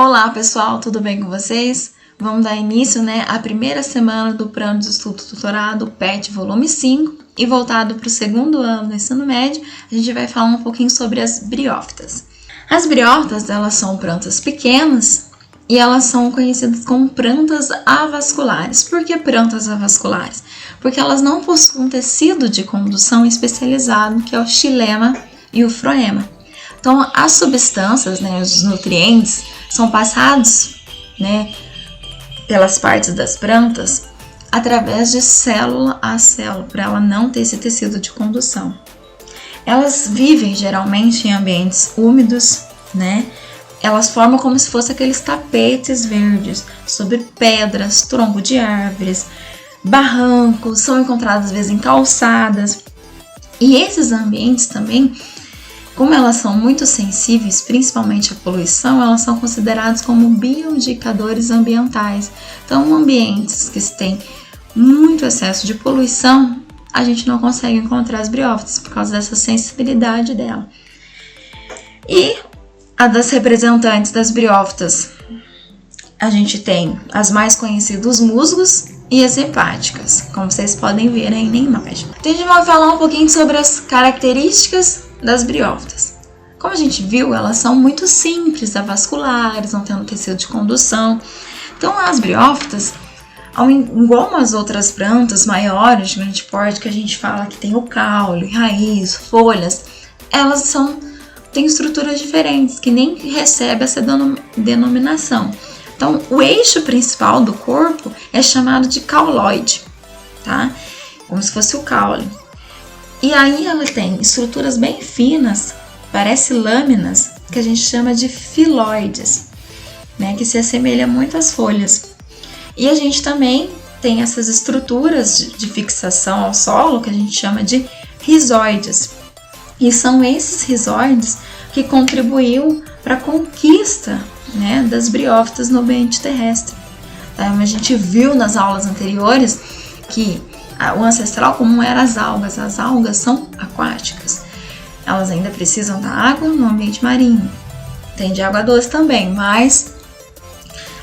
Olá pessoal, tudo bem com vocês? Vamos dar início à primeira semana do Plano de Estudo Tutorado PET Volume 5 e voltado para o segundo ano do ensino médio, a gente vai falar um pouquinho sobre as briófitas. As briófitas, elas são plantas pequenas e elas são conhecidas como plantas avasculares. Por que plantas avasculares? Porque elas não possuem um tecido de condução especializado, que é o xilema e o floema. Então, as substâncias, os nutrientes, são passados pelas partes das plantas através de célula a célula, para ela não ter esse tecido de condução. Elas vivem geralmente em ambientes úmidos, Elas formam como se fossem aqueles tapetes verdes sobre pedras, tronco de árvores, barrancos, são encontradas às vezes em calçadas. E esses ambientes também, como elas são muito sensíveis, principalmente à poluição, elas são consideradas como bioindicadores ambientais. Então, ambientes que têm muito excesso de poluição, a gente não consegue encontrar as briófitas por causa dessa sensibilidade dela. E a das representantes das briófitas, a gente tem as mais conhecidas, os musgos e as hepáticas, como vocês podem ver aí na imagem. Então, a gente vai falar um pouquinho sobre as características das briófitas. Como a gente viu, elas são muito simples, avasculares, não tendo tecido de condução. Então, as briófitas, igual as outras plantas maiores de grande porte, que a gente fala que tem o caule, raiz, folhas, elas têm estruturas diferentes, que nem recebe essa denominação. Então, o eixo principal do corpo é chamado de cauloide, tá? Como se fosse o caule. E aí ela tem estruturas bem finas, parece lâminas, que a gente chama de filoides, que se assemelha muito às folhas. E a gente também tem essas estruturas de fixação ao solo, que a gente chama de rizoides. E são esses rizoides que contribuiu para a conquista das briófitas no ambiente terrestre. A gente viu nas aulas anteriores que o ancestral comum era as algas. As algas são aquáticas. Elas ainda precisam da água no ambiente marinho. Tem de água doce também, mas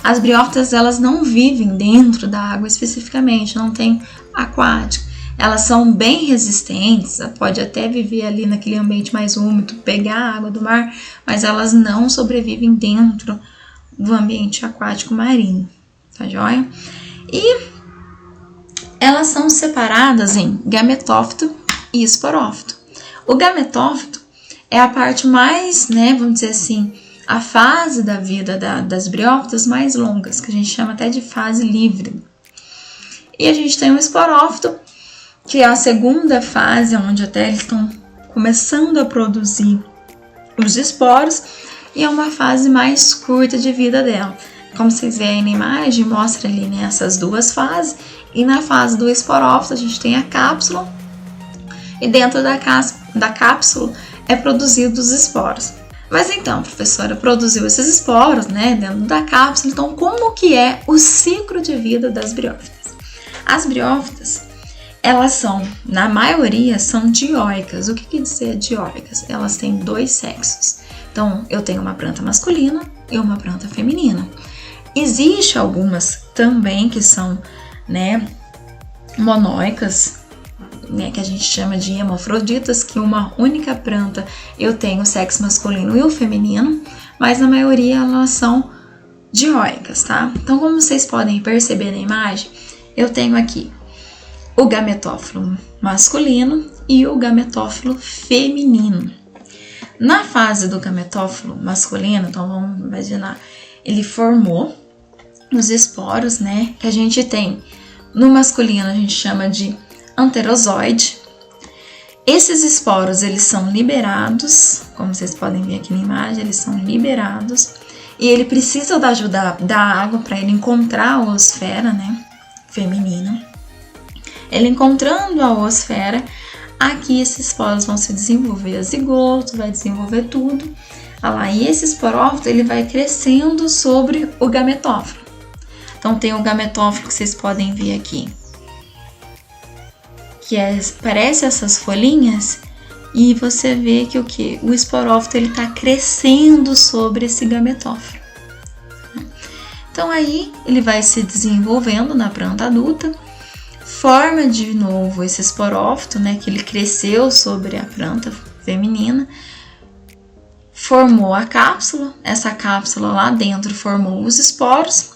as briófitas, elas não vivem dentro da água especificamente, não tem aquática. Elas são bem resistentes, pode até viver ali naquele ambiente mais úmido, pegar a água do mar, mas elas não sobrevivem dentro do ambiente aquático marinho, tá joia? E elas são separadas em gametófito e esporófito. O gametófito é a parte mais, vamos dizer assim, a fase da vida das briófitas mais longas, que a gente chama até de fase livre. E a gente tem o esporófito, que é a segunda fase, onde até eles estão começando a produzir os esporos, e é uma fase mais curta de vida dela. Como vocês veem na imagem, mostra ali essas duas fases, e na fase do esporófito a gente tem a cápsula, e dentro da cápsula é produzido os esporos. Mas então, professora, produziu esses esporos dentro da cápsula, então como que é o ciclo de vida das briófitas? As briófitas, elas são, na maioria, são dioicas. O que quer dizer dioicas? Elas têm dois sexos. Então, eu tenho uma planta masculina e uma planta feminina. Existem algumas também que são, monóicas, que a gente chama de hermafroditas, que uma única planta eu tenho o sexo masculino e o feminino, mas na maioria elas são dioicas, tá? Então, como vocês podem perceber na imagem, eu tenho aqui o gametófilo masculino e o gametófilo feminino. Na fase do gametófilo masculino, então vamos imaginar, ele formou os esporos, que a gente tem no masculino, a gente chama de anterozoide. Esses esporos, eles são liberados, como vocês podem ver aqui na imagem, eles são liberados, e ele precisa da ajuda da água para ele encontrar a oosfera, feminina. Ele encontrando a oosfera, aqui esses esporos vão se desenvolver zigoto, vai desenvolver tudo. E esse esporófito, ele vai crescendo sobre o gametófilo. Então, tem o gametófilo que vocês podem ver aqui, que parece essas folhinhas, e você vê que o esporófito está crescendo sobre esse gametófilo. Então aí ele vai se desenvolvendo na planta adulta, forma de novo esse esporófito, né, que ele cresceu sobre a planta feminina, formou a cápsula, essa cápsula lá dentro formou os esporos.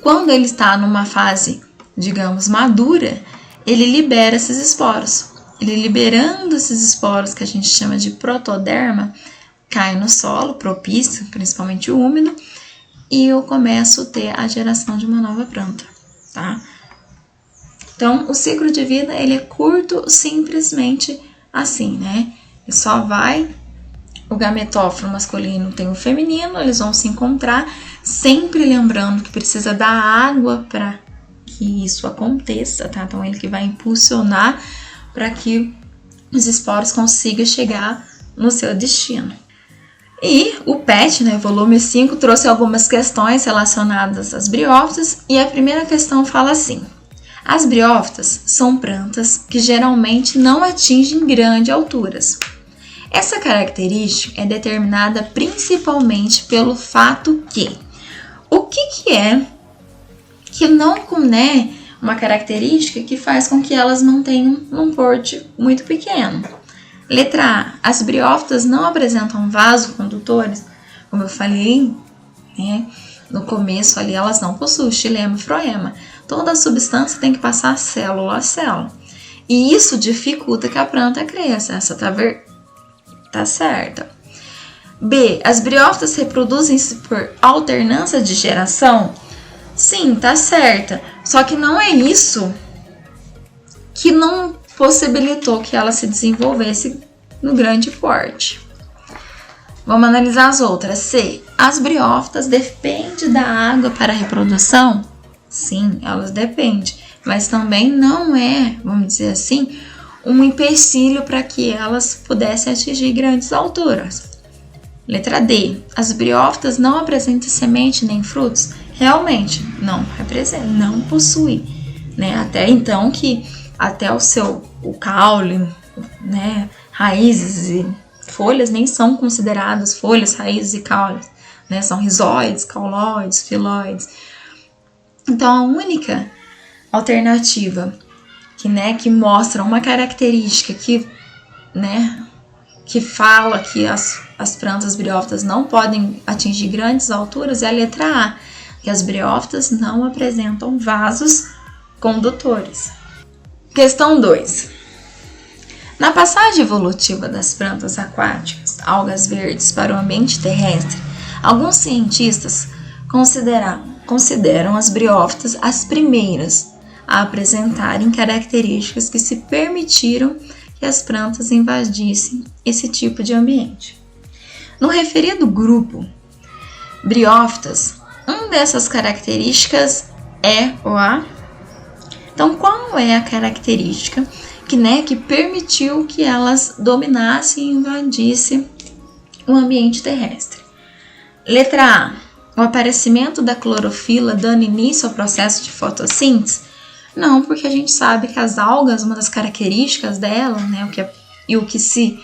Quando ele está numa fase, digamos, madura, ele libera esses esporos. Ele liberando esses esporos, que a gente chama de protoderma, cai no solo propício, principalmente úmido, e eu começo a ter a geração de uma nova planta, tá? Então, o ciclo de vida, ele é curto, simplesmente assim, né? Ele só vai, o gametóforo masculino tem o feminino, eles vão se encontrar, sempre lembrando que precisa da água para que isso aconteça, tá? Então, ele que vai impulsionar para que os esporos consigam chegar no seu destino. E o PET, né, volume 5, trouxe algumas questões relacionadas às briófitas, e a primeira questão fala assim: as briófitas são plantas que geralmente não atingem grandes alturas. Essa característica é determinada principalmente pelo fato que o que é que não, né, uma característica que faz com que elas mantenham um porte muito pequeno. Letra A. As briófitas não apresentam vasocondutores, como eu falei, né, no começo ali, elas não possuem xilema e floema. Toda a substância tem que passar célula a célula. E isso dificulta que a planta cresça. Essa tá certa. B. As briófitas reproduzem-se por alternância de geração? Sim, tá certa. Só que não é isso que não possibilitou que ela se desenvolvesse no grande porte. Vamos analisar as outras. C. As briófitas dependem da água para a reprodução? Sim, elas dependem. Mas também não é, vamos dizer assim, um empecilho para que elas pudessem atingir grandes alturas. Letra D. As briófitas não apresentam semente nem frutos? Realmente, não representa, não possui, né? Até então que até o caule, né, raízes e folhas nem são consideradas folhas, raízes e caules, né? São rizóides, cauloides, filóides. Então a única alternativa que mostra uma característica que fala que as plantas briófitas não podem atingir grandes alturas é a letra A, que as briófitas não apresentam vasos condutores. Questão 2. Na passagem evolutiva das plantas aquáticas, algas verdes, para o ambiente terrestre, alguns cientistas consideram as briófitas as primeiras a apresentarem características que se permitiram que as plantas invadissem esse tipo de ambiente. No referido grupo briófitas, uma dessas características é o A. Então, qual é a característica que permitiu que elas dominassem e invadissem o ambiente terrestre? Letra A. O aparecimento da clorofila dando início ao processo de fotossíntese? Não, porque a gente sabe que as algas, uma das características dela, né, o que se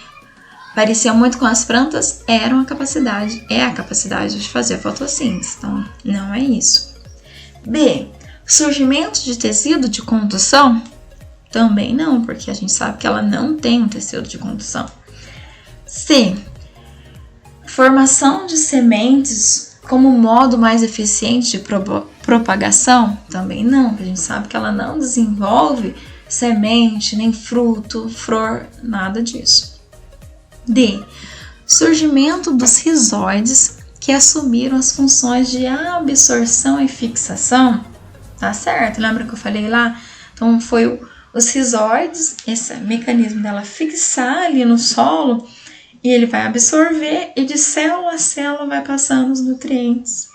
parecia muito com as plantas, é a capacidade de fazer fotossíntese. Então, não é isso. B. Surgimento de tecido de condução? Também não, porque a gente sabe que ela não tem um tecido de condução. C. Formação de sementes como modo mais eficiente de propagação? Também não, porque a gente sabe que ela não desenvolve semente, nem fruto, flor, nada disso. D. Surgimento dos rizóides que assumiram as funções de absorção e fixação? Tá certo? Lembra que eu falei lá? Então, foi os rizóides, esse mecanismo dela fixar ali no solo, e ele vai absorver e de célula a célula vai passando os nutrientes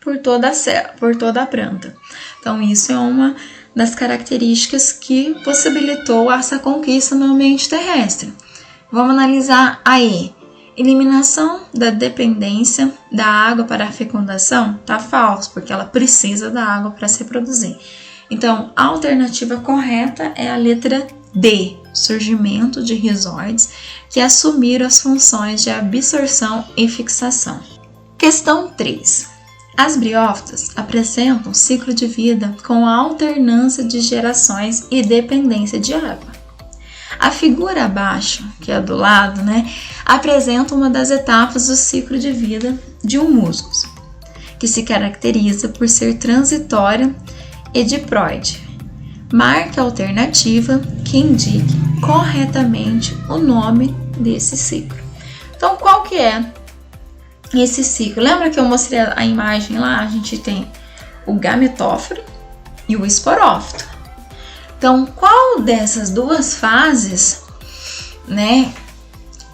por toda a planta. Então, isso é uma das características que possibilitou essa conquista no ambiente terrestre. Vamos analisar a E. Eliminação da dependência da água para a fecundação? Tá falso, porque ela precisa da água para se reproduzir. Então, a alternativa correta é a letra D. Surgimento de rizóides que assumiram as funções de absorção e fixação. Questão 3. As briófitas apresentam ciclo de vida com alternância de gerações e dependência de água. A figura abaixo, que é do lado, apresenta uma das etapas do ciclo de vida de um musgo, que se caracteriza por ser transitória e diploide. Marque a alternativa que indique corretamente o nome desse ciclo. Então, qual que é esse ciclo? Lembra que eu mostrei a imagem lá? A gente tem o gametóforo e o esporófito. Então, qual dessas duas fases,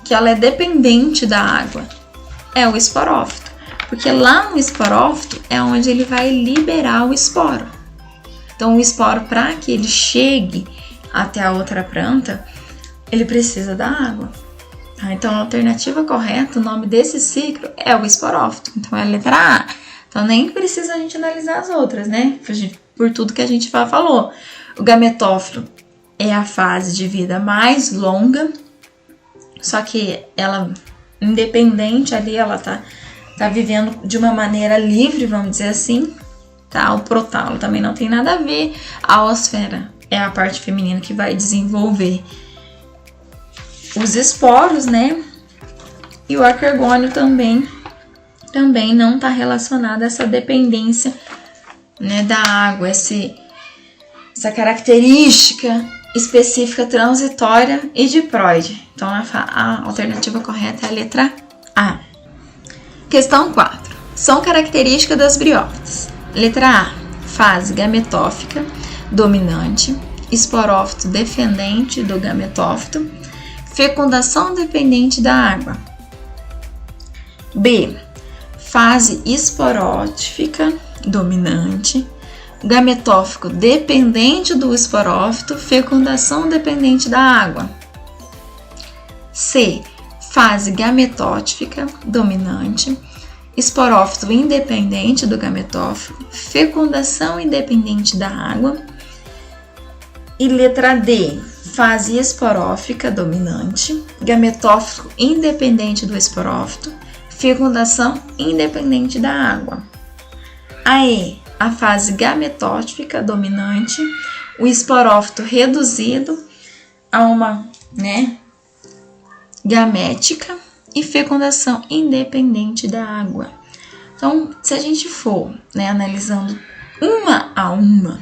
que ela é dependente da água? É o esporófito, porque lá no esporófito é onde ele vai liberar o esporo. Então, o esporo, para que ele chegue até a outra planta, ele precisa da água. Então, a alternativa correta, o nome desse ciclo é o esporófito. Então, é a letra A. Então, nem precisa a gente analisar as outras, por tudo que a gente já falou. O gametóforo é a fase de vida mais longa, só que ela, independente ali, ela tá vivendo de uma maneira livre, vamos dizer assim. O protalo também não tem nada a ver. A oosfera é a parte feminina que vai desenvolver os esporos, E o arquegônio também não está relacionado a essa dependência, da água, essa característica específica transitória e diploide. Então, a alternativa correta é a letra A. Questão 4. São características das briófitas. Letra A, fase gametófica dominante, esporófito dependente do gametófito, fecundação dependente da água. B, fase esporótica dominante, gametófico dependente do esporófito, fecundação dependente da água. C, fase gametótica dominante, esporófito independente do gametófito, fecundação independente da água. E letra D, fase esporófica dominante, gametófito independente do esporófito, fecundação independente da água. A E, a fase gametótica dominante, o esporófito reduzido a uma, gamética e fecundação independente da água. Então, se a gente for, analisando uma a uma,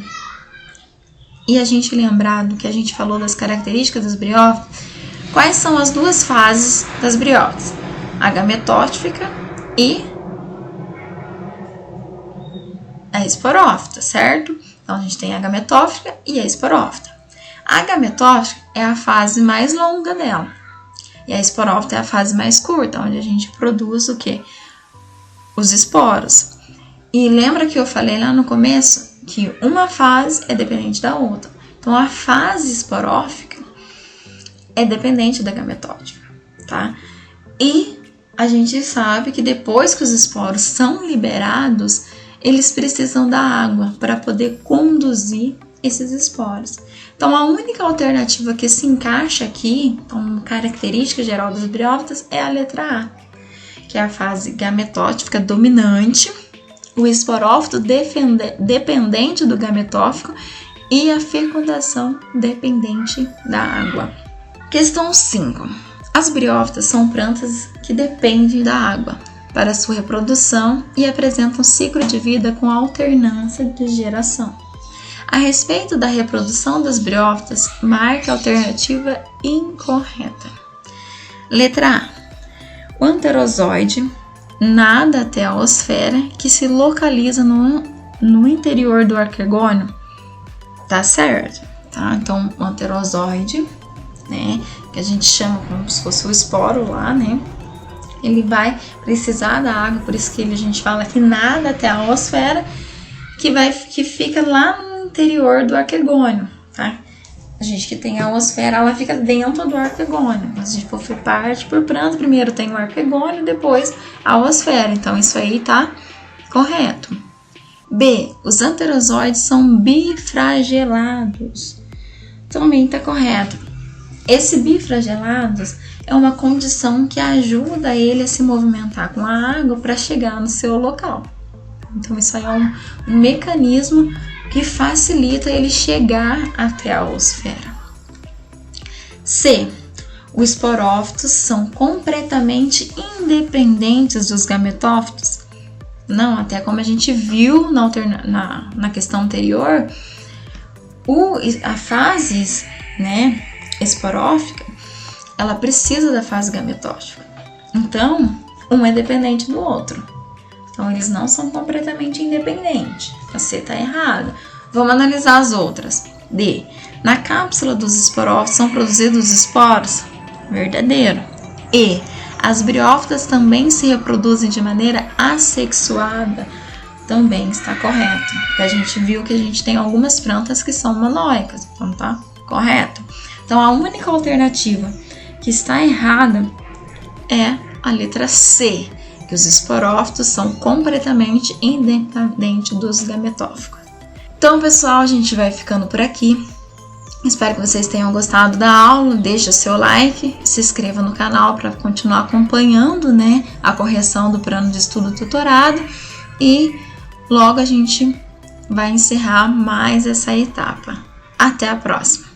e a gente lembrar do que a gente falou das características das briófitas, quais são as duas fases das briófitas? A gametótica e a esporófita, certo? Então, a gente tem a gametótica e a esporófita. A gametótica é a fase mais longa dela. E a esporófita é a fase mais curta, onde a gente produz o quê? Os esporos. E lembra que eu falei lá no começo que uma fase é dependente da outra. Então, a fase esporófica é dependente da gametótica, tá? E a gente sabe que depois que os esporos são liberados, eles precisam da água para poder conduzir esses esporos. Então, a única alternativa que se encaixa aqui, como característica geral das briófitas, é a letra A, que é a fase gametótica dominante, o esporófito dependente do gametófico e a fecundação dependente da água. Questão 5. As briófitas são plantas que dependem da água para sua reprodução e apresentam ciclo de vida com alternância de geração. A respeito da reprodução das briófitas, marque a alternativa incorreta. Letra A. O anterozoide nada até a oosfera, que se localiza no interior do arquegônio. Tá certo? Tá? Então, o anterozoide, que a gente chama como se fosse o esporo lá, ele vai precisar da água, por isso que a gente fala que nada até a oosfera, que fica lá no interior do arquegônio, tá? A gente que tem a oosfera, ela fica dentro do arquegônio. Mas a gente for parte por planta, primeiro tem o arquegônio, depois a oosfera. Então, isso aí tá correto. B. Os anterozoides são bifragelados. Também tá correto. Esse bifragelados é uma condição que ajuda ele a se movimentar com a água para chegar no seu local, Então isso aí é um mecanismo que facilita ele chegar até a oosfera. C. Os esporófitos são completamente independentes dos gametófitos? Não, até como a gente viu na questão anterior, a fase, né, esporófica, ela precisa da fase gametófica. Então, um é dependente do outro. Então, eles não são completamente independentes. A C está errada. Vamos analisar as outras. D. Na cápsula dos esporófitos são produzidos esporos? Verdadeiro. E. As briófitas também se reproduzem de maneira assexuada? Também está correto. Porque a gente viu que a gente tem algumas plantas que são monóicas. Então, tá correto. Então, a única alternativa que está errada é a letra C, que os esporófitos são completamente independentes dos gametófitos. Então, pessoal, a gente vai ficando por aqui. Espero que vocês tenham gostado da aula. Deixe o seu like, se inscreva no canal para continuar acompanhando, né, a correção do plano de estudo tutorado. E logo a gente vai encerrar mais essa etapa. Até a próxima!